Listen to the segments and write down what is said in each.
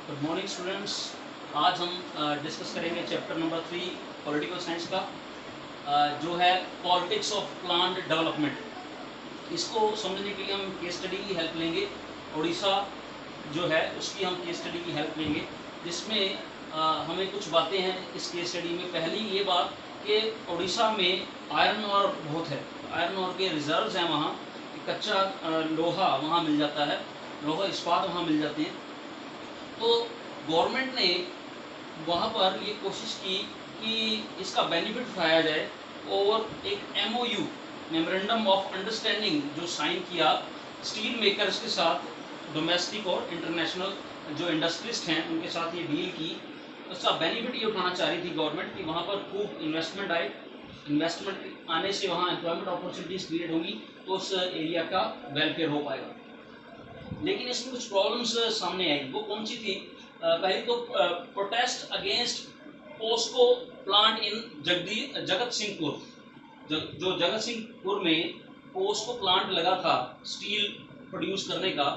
Good morning students. आज हम discuss करेंगे चैप्टर नंबर 3 पॉलिटिकल साइंस का, जो है पॉलिटिक्स ऑफ प्लान्ड डेवलपमेंट। इसको समझने के लिए हम केस स्टडी की हेल्प लेंगे। उड़ीसा जो है उसकी हम केस स्टडी की हेल्प लेंगे, जिसमें हमें कुछ बातें हैं इस केस स्टडी में। पहली ये बात कि उड़ीसा में आयरन और बहुत है, आयरन और के रिजर्व्स हैं वहाँ। कच्चा लोहा वहाँ मिल जाता है, लोहा इस्पात वहाँ मिल जाते हैं। तो गवर्नमेंट ने वहाँ पर ये कोशिश की कि इसका बेनिफिट उठाया जाए, और एक MOU मेमोरेंडम ऑफ अंडरस्टैंडिंग जो साइन किया स्टील मेकर्स के साथ, डोमेस्टिक और इंटरनेशनल जो इंडस्ट्रिस्ट हैं उनके साथ ये डील की। उसका बेनिफिट ये उठाना चाह रही थी गवर्नमेंट कि वहाँ पर खूब इन्वेस्टमेंट आए, इन्वेस्टमेंट आने से वहाँ एम्प्लॉयमेंट अपॉर्चुनिटीज़ क्रिएट होंगी, तो उस एरिया का वेलफेयर हो पाएगा। लेकिन इसमें कुछ प्रॉब्लम्स सामने आई। वो कौन सी थी? पहली तो protest against POSCO plant in Jagatsinghpur. जो जगत सिंहपुर में पोस्को प्लांट लगा था स्टील प्रोड्यूस करने का,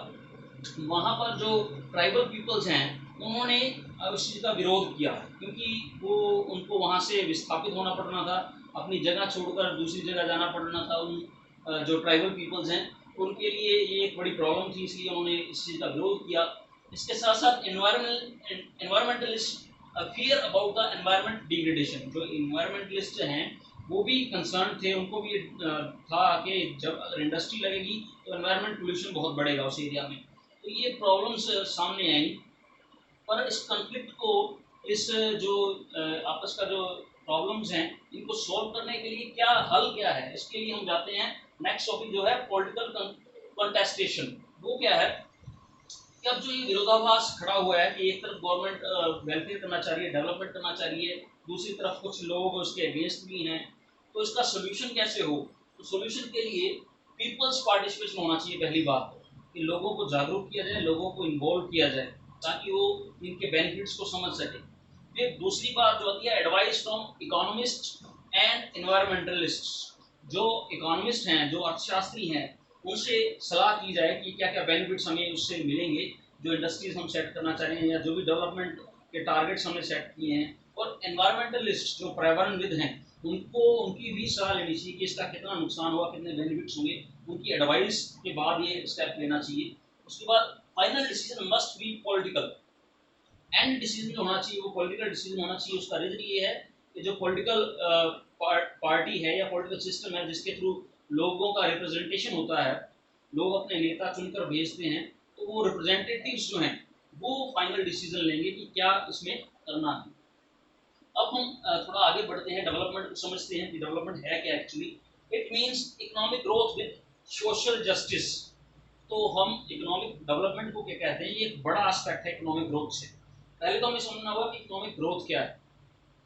वहाँ पर जो ट्राइबल पीपल्स हैं उन्होंने उस चीज़ का विरोध किया, क्योंकि वो उनको वहाँ से विस्थापित होना पड़ना था, अपनी जगह छोड़कर दूसरी जगह जाना पड़ना था। उन जो ट्राइबल पीपल्स हैं उनके लिए ये एक बड़ी प्रॉब्लम थी, इसलिए उन्होंने इस चीज़ का विरोध किया। इसके साथ साथ environmentalist fear about the environment degradation. जो इन्वायरमेंटलिस्ट हैं वो भी कंसर्न थे, उनको भी था कि जब अगर इंडस्ट्री लगेगी तो एनवायरमेंट पोल्यूशन बहुत बढ़ेगा उस एरिया में। तो ये प्रॉब्लम्स सामने आई। पर इस कॉन्फ्लिक्ट को, इस जो आपस का जो प्रॉब्लम्स हैं, इनको सॉल्व करने के लिए क्या हल क्या है, इसके लिए हम जाते हैं नेक्स्ट टॉपिक जो है पॉलिटिकल कंटेस्टेशन। वो क्या है कि अब जो ये विरोधाभास खड़ा हुआ है कि एक तरफ गवर्नमेंट वेलफेयर करना चाह रही है, डेवलपमेंट करना चाह रही है, दूसरी तरफ कुछ लोग उसके अगेंस्ट भी हैं, तो इसका सोल्यूशन कैसे हो? तो सोल्यूशन के लिए पीपल्स पार्टिसिपेशन होना चाहिए। पहली बात कि लोगों को जागरूक किया जाए, लोगों को इन्वॉल्व किया जाए, ताकि वो इनके बेनिफिट्स को समझ सके। फिर दूसरी बात जो आती है advice from economist and environmentalist. जो इकोनॉमिस्ट हैं, जो अर्थशास्त्री हैं, उनसे सलाह की जाए कि क्या क्या बेनिफिट्स हमें उससे मिलेंगे, जो इंडस्ट्रीज हम सेट करना चाह रहे हैं या जो भी डेवलपमेंट के टारगेट्स हमने सेट किए हैं। और एनवायरमेंटलिस्ट जो पर्यावरणविद हैं, उनको उनकी भी सलाह लेनी चाहिए कि इसका कितना नुकसान हुआ, कितने बेनिफिट्स होंगे। उनकी एडवाइस के बाद ये स्टेप लेना चाहिए। उसके बाद final decision must be political. And decision जो होना चाहिए वो पॉलिटिकल डिसीजन होना चाहिए। उसका रीजन ये है कि जो पॉलिटिकल पार्टी है या पॉलिटिकल सिस्टम है जिसके थ्रू लोगों का रिप्रेजेंटेशन होता है, लोग अपने नेता चुनकर भेजते हैं, तो वो रिप्रेजेंटेटिव्स जो हैं वो फाइनल डिसीजन लेंगे कि क्या इसमें करना है। अब हम थोड़ा आगे बढ़ते हैं, डेवलपमेंट को समझते हैं कि डेवलपमेंट है क्या actually. It means economic growth with social justice. तो हम इकोनॉमिक डेवलपमेंट को क्या कहते हैं? ये एक बड़ा एस्पेक्ट है इकोनॉमिक ग्रोथ से। पहले तो हमें समझना होगा कि इकोनॉमिक ग्रोथ क्या है।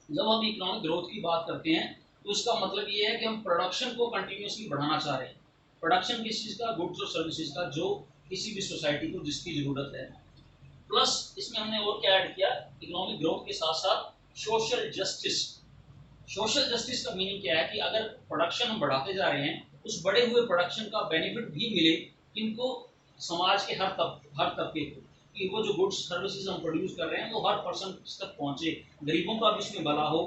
जब हम इकोनॉमिक ग्रोथ की बात करते हैं तो इसका मतलब ये है कि हम प्रोडक्शन को कंटिन्यूसली बढ़ाना चाह रहे हैं। प्रोडक्शन किस चीज़ का? गुड्स और सर्विसेज का, जो किसी भी सोसाइटी को जिसकी ज़रूरत है। प्लस इसमें हमने और क्या ऐड किया? इकोनॉमिक ग्रोथ के साथ साथ सोशल जस्टिस। सोशल जस्टिस का मीनिंग क्या है कि अगर प्रोडक्शन हम बढ़ाते जा रहे हैं, उस बढ़े हुए प्रोडक्शन का बेनिफिट भी मिले किनको? समाज के हर तबके को, कि वो जो गुड्स सर्विसेज हम प्रोड्यूस कर रहे हैं वो हर पर्सन तक पहुंचे, गरीबों का भी उसमें भला हो,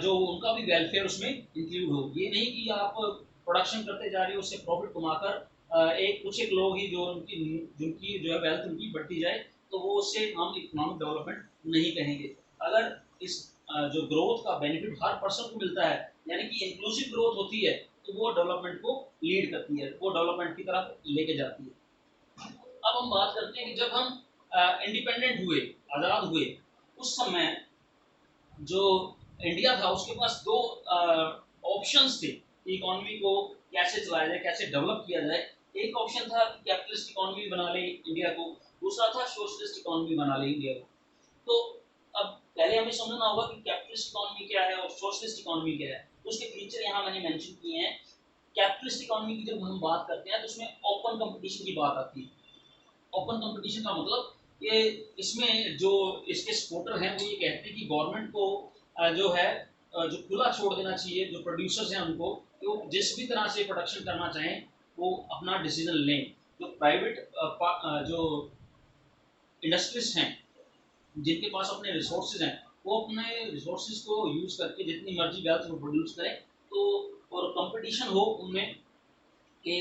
जो उनका भी वेलफेयर उसमें इंक्लूड हो। ये नहीं कि आप प्रोडक्शन करते जा रहे हो, उससे प्रॉफिट कमाकर एक कुछ एक लोग ही जो जिनकी जो है वेल्थ उनकी बढ़ती जाए, तो वो उससे हम इकोनॉमिक डेवलपमेंट नहीं कहेंगे। अगर इस जो ग्रोथ का बेनिफिट हर पर्सन को मिलता है, यानी कि इंक्लूसिव ग्रोथ होती है, तो वो डेवलपमेंट को लीड करती है, वो डेवलपमेंट की तरफ लेके जाती है। अब हम बात करते हैं कि जब हम इंडिपेंडेंट हुए, आज़ाद हुए, उस समय जो इंडिया था उसके पास दो ऑप्शंस थे कि इकोनॉमी को कैसे चलाया जाए, कैसे डेवलप किया जाए। एक ऑप्शन था कि कैपिटलिस्ट इकोनॉमी बना ले इंडिया को, दूसरा था सोशलिस्ट इकोनॉमी बना ले इंडिया को। तो अब पहले हमें समझना होगा कि कैपिटलिस्ट इकोनॉमी क्या है और सोशलिस्ट इकोनॉमी क्या है। उसके फीचर यहाँ मैंने मेंशन किए हैं। कैपिटलिस्ट इकोनॉमी की जब हम बात करते हैं तो उसमें ओपन कंपटीशन की बात आती है। ओपन कंपटीशन का मतलब ये, इसमें जो इसके सपोर्टर हैं वो ये कहते हैं कि गवर्नमेंट को जो है जो खुला छोड़ देना चाहिए, जो प्रोड्यूसर्स हैं उनको, कि वो जिस भी तरह से प्रोडक्शन करना चाहें वो अपना डिसीजन लें। जो प्राइवेट जो इंडस्ट्रीज हैं जिनके पास अपने रिसोर्सेज हैं वो अपने रिसोर्सेज को यूज़ करके जितनी मर्जी वेल्थ वो प्रोड्यूस करें, तो और कंपटीशन हो उनमें कि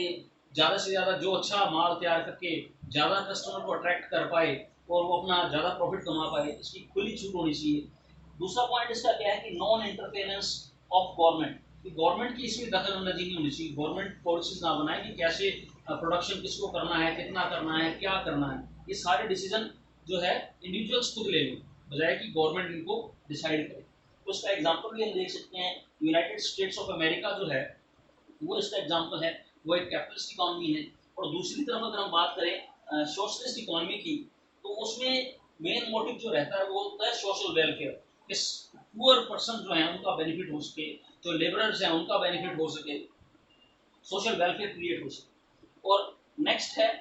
ज़्यादा से ज़्यादा जो अच्छा माल तैयार करके ज़्यादा कस्टमर को अट्रैक्ट कर पाए और वो अपना ज़्यादा प्रॉफिट कमा पाए, इसकी खुली छूट होनी चाहिए। दूसरा पॉइंट इसका क्या है कि नॉन इंटरफेरेंस ऑफ गवर्नमेंट, कि गवर्नमेंट की इसमें दखल अंदाजी नहीं होनी चाहिए, गवर्नमेंट पॉलिसीज ना बनाए कि कैसे प्रोडक्शन किसको करना है, कितना करना है, क्या करना है। ये सारे डिसीजन जो है इंडिविजुअल्स खुद ले लें, बजाय कि गवर्नमेंट इनको डिसाइड करे। तो उसका एग्जाम्पल भी हम देख सकते हैं, यूनाइटेड स्टेट्स ऑफ अमेरिका जो है वो इसका एग्जाम्पल है, वो एक कैपिटलिस्ट इकॉनमी है। और दूसरी तरफ अगर हम बात करें सोशलिस्ट इकॉनमी की, तो उसमें मेन मोटिव जो रहता है वो होता है सोशल वेलफेयर, इस पुअर पर्सन जो है उनका बेनिफिट हो सके, जो लेबरर्स हैं उनका बेनिफिट हो सके, सोशल वेलफेयर क्रिएट हो सके। और नेक्स्ट है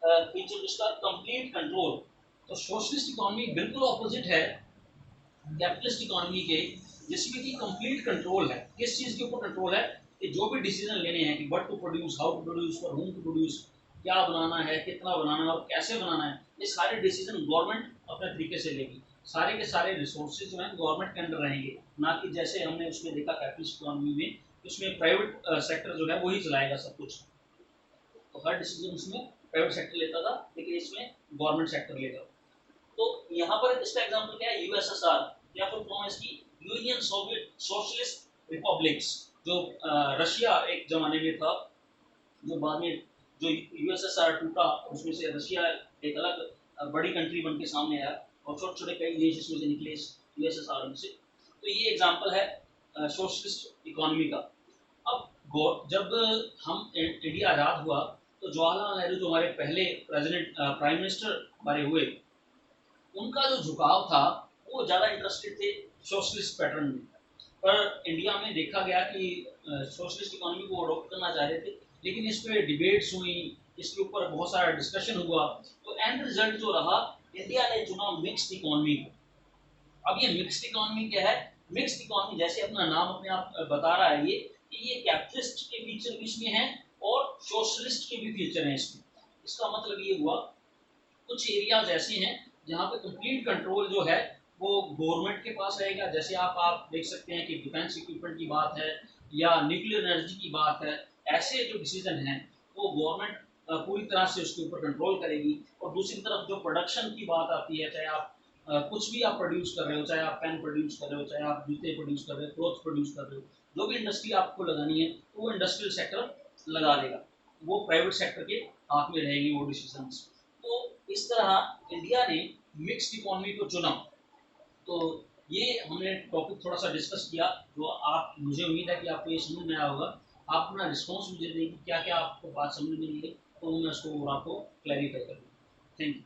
फीचर जिसका कंप्लीट कंट्रोल। तो सोशलिस्ट इकॉनमी बिल्कुल ऑपोजिट है कैपिटलिस्ट इकॉनमी के, जिसमें कि कंप्लीट कंट्रोल है। किस चीज़ के ऊपर कंट्रोल है कि जो भी डिसीजन लेने हैं कि what to produce, how to produce, for whom to produce, क्या बनाना है, कितना बनाना है और कैसे बनाना है, ये सारे डिसीजन गवर्नमेंट अपने तरीके से लेगी। सारे के सारे रिसोर्सेज जो हैं गवर्नमेंट के अंडर रहेंगे, ना कि जैसे हमने उसमें देखा कैपिटलिस्ट इकॉनमी में, उसमें प्राइवेट सेक्टर जो है वही चलाएगा सब कुछ। तो हर डिसीजन उसमें प्राइवेट सेक्टर लेता था, लेकिन इसमें गवर्नमेंट सेक्टर लेता था। तो यहाँ पर इसका एग्जांपल क्या है, यूएसएसआर, या फिर फॉर्म इसकी यूनियन सोवियत सोशलिस्ट रिपब्लिक्स, जो रशिया एक जमाने में था, जो बाद में जो यूएसएसआर टूटा उसमें से रशिया एक अलग बड़ी कंट्री बन के सामने आया और छोटे छोटे कई देश इसमें से निकले यूएसएसआर में से। तो ये एग्जाम्पल है सोशलिस्ट इकोनॉमी का। अब जब हम इंडिया आज़ाद हुआ तो जवाहरलाल नेहरू जो हमारे पहले प्रेसिडेंट प्राइम मिनिस्टर हमारे हुए, उनका जो झुकाव था वो ज़्यादा इंटरेस्टेड थे सोशलिस्ट पैटर्न में। पर इंडिया में देखा गया कि सोशलिस्ट इकोनॉमी को अडॉप्ट करना चाह रहे थे, लेकिन इस पर डिबेट्स हुई, इसके ऊपर बहुत सारा डिस्कशन हुआ, तो एंड रिजल्ट जो रहा, इंडिया ने चुना मिक्स्ड इकोनॉमी को। अब ये मिक्स्ड इकोनॉमी क्या है, मिक्स्ड इकोनॉमी जैसे अपना नाम अपने आप बता रहा है, ये कि ये कैपिटलिस्ट के फीचर भी इसमें हैं और सोशलिस्ट के भी फीचर हैं इसमें। इसका मतलब ये हुआ कुछ एरियाज ऐसे हैं जहाँ पे कंप्लीट कंट्रोल जो है वो गवर्नमेंट के पास रहेगा। जैसे आप देख सकते हैं कि डिफेंस इक्विपमेंट की बात है या न्यूक्लियर एनर्जी की बात है, ऐसे जो डिसीजन हैं वो गवर्नमेंट पूरी तरह से उसके ऊपर कंट्रोल करेगी। और दूसरी तरफ जो प्रोडक्शन की बात आती है, चाहे आप कुछ भी आप प्रोड्यूस कर रहे हो, चाहे आप पेन प्रोड्यूस कर रहे हो, चाहे आप जूते प्रोड्यूस कर रहे हो, क्लोथ प्रोड्यूस कर रहे हो, जो भी इंडस्ट्री आपको लगानी है तो वो इंडस्ट्रियल सेक्टर लगा देगा, वो प्राइवेट सेक्टर के हाथ में रहेगी वो डिसीजन। तो इस तरह इंडिया ने मिक्स्ड इकोनॉमी को चुना। तो ये हमने टॉपिक थोड़ा सा डिस्कस किया, जो आप, मुझे उम्मीद है कि आपको ये समझ में आया होगा। आप अपना रिस्पॉन्स मुझे दें कि क्या क्या आपको बात समझ में नहीं आई, तो मैं उसको और आपको क्लैरिफाई करूँगा। Thank you.